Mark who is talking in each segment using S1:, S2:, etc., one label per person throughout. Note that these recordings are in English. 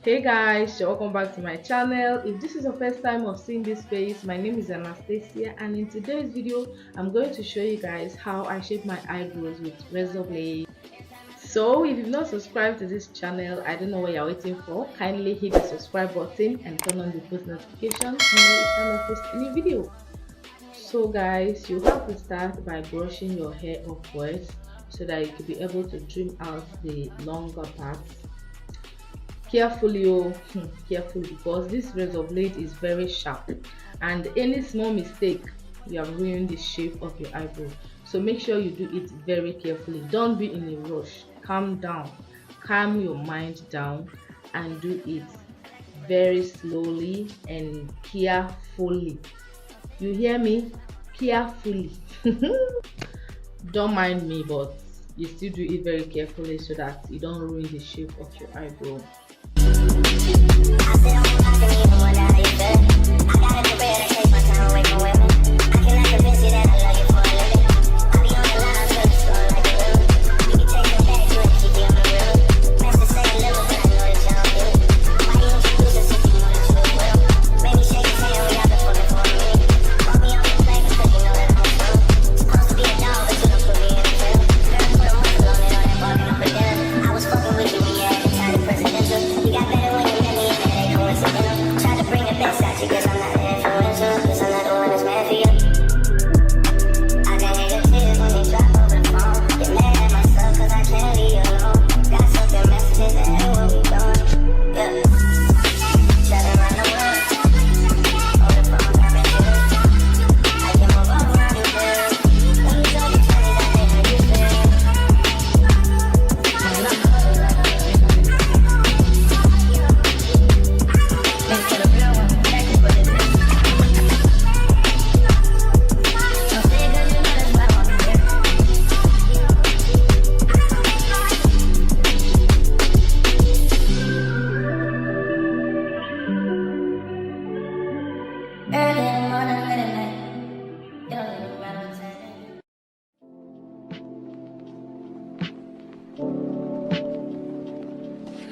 S1: Hey guys, you're welcome back to my channel. If this is your first time of seeing this face, my name is Anastasia, and in today's video I'm going to show you guys how I shape my eyebrows with razor blade. So if you've not subscribed to this channel, I don't know what you're waiting for. Kindly hit the subscribe button and turn on the post notifications to know each time I post a new video. So guys, you have to start by brushing your hair upwards so that you can be able to trim out the longer parts. Carefully, carefully, because this razor blade is very sharp, and any small mistake, you have ruined the shape of your eyebrow. So make sure you do it very carefully. Don't be in a rush. Calm down, calm your mind down, and do it very slowly and carefully. You hear me? Carefully. Don't mind me, but you still do it very carefully so that you don't ruin the shape of your eyebrow.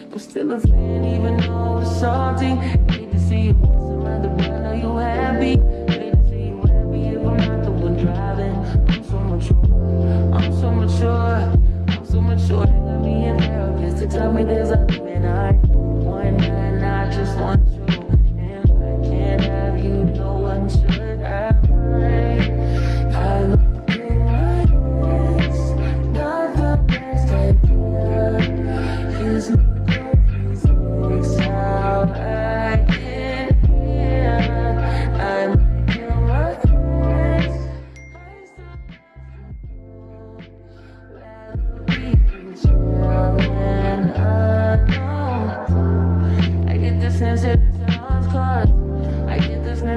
S2: I'm still a fan, even though it's salty. Hate to see you around the world, are you happy? Hate to see you happy if I'm not the one driving. I'm so mature, I'm so mature, I'm so mature. They got me in therapist to tell me there's a man I want, and I just want you. And I can't have you, no one should have. I look in my eyes, not the best idea. Here's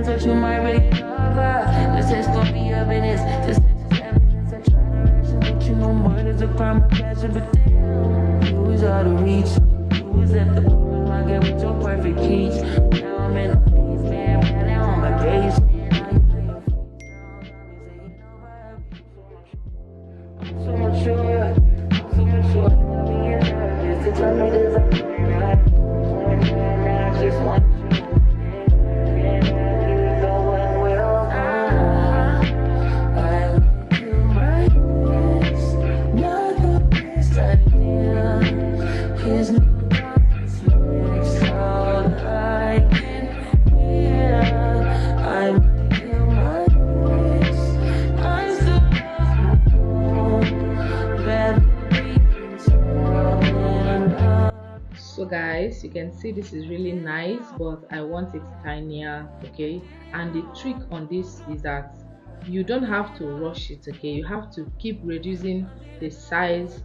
S2: that you might really love her. This is gonna be evidence. This is evidence. I try to ration, but you know murder's a crime of passion. But damn, you was out of reach. You was at the farmer's market with your perfect peach. Now I'm in the basement, man. Now I'm a gauge. I'm so mature, I'm so mature. Just to tell me there's a man I just want you.
S1: So guys, you can see this is really nice, but I want it tinier, okay? And the trick on this is that you don't have to rush it, okay? You have to keep reducing the size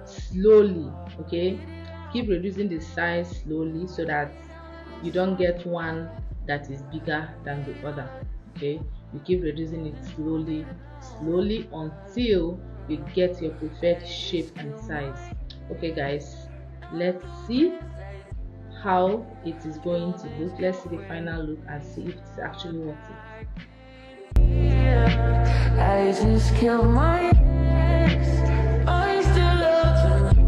S1: slowly, okay? Keep reducing the size slowly so that you don't get one that is bigger than the other, okay? You keep reducing it slowly until you get your preferred shape and size. Okay guys, let's see how it is going to look. Let's see the final look and see if it's actually worth it.
S2: I just killed my ex. I still love you.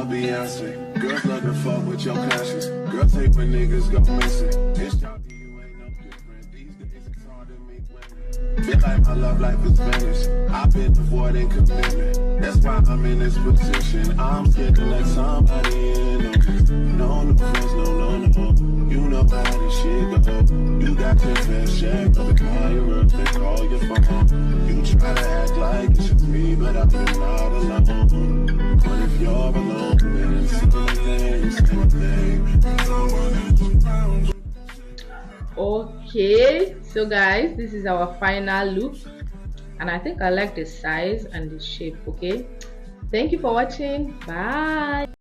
S3: love Beyonce. Girls love to fuck with your conscience. Girls hate when niggas go missing. It's y'all, you ain't no different. These days it's hard to meet women. Feel like my love life is finished. I've been avoiding commitment. That's why I'm in this position. I'm scared to let somebody in. No new friends, no. You know how this shit go. You got your fair share of the call you up and call your phone. You try to act like it's just me, but I've been not alone. But if you're alone, then it's same thing.
S1: Okay, so guys, this is our final look, and I think I like the size and the shape. Okay, thank you for watching. Bye.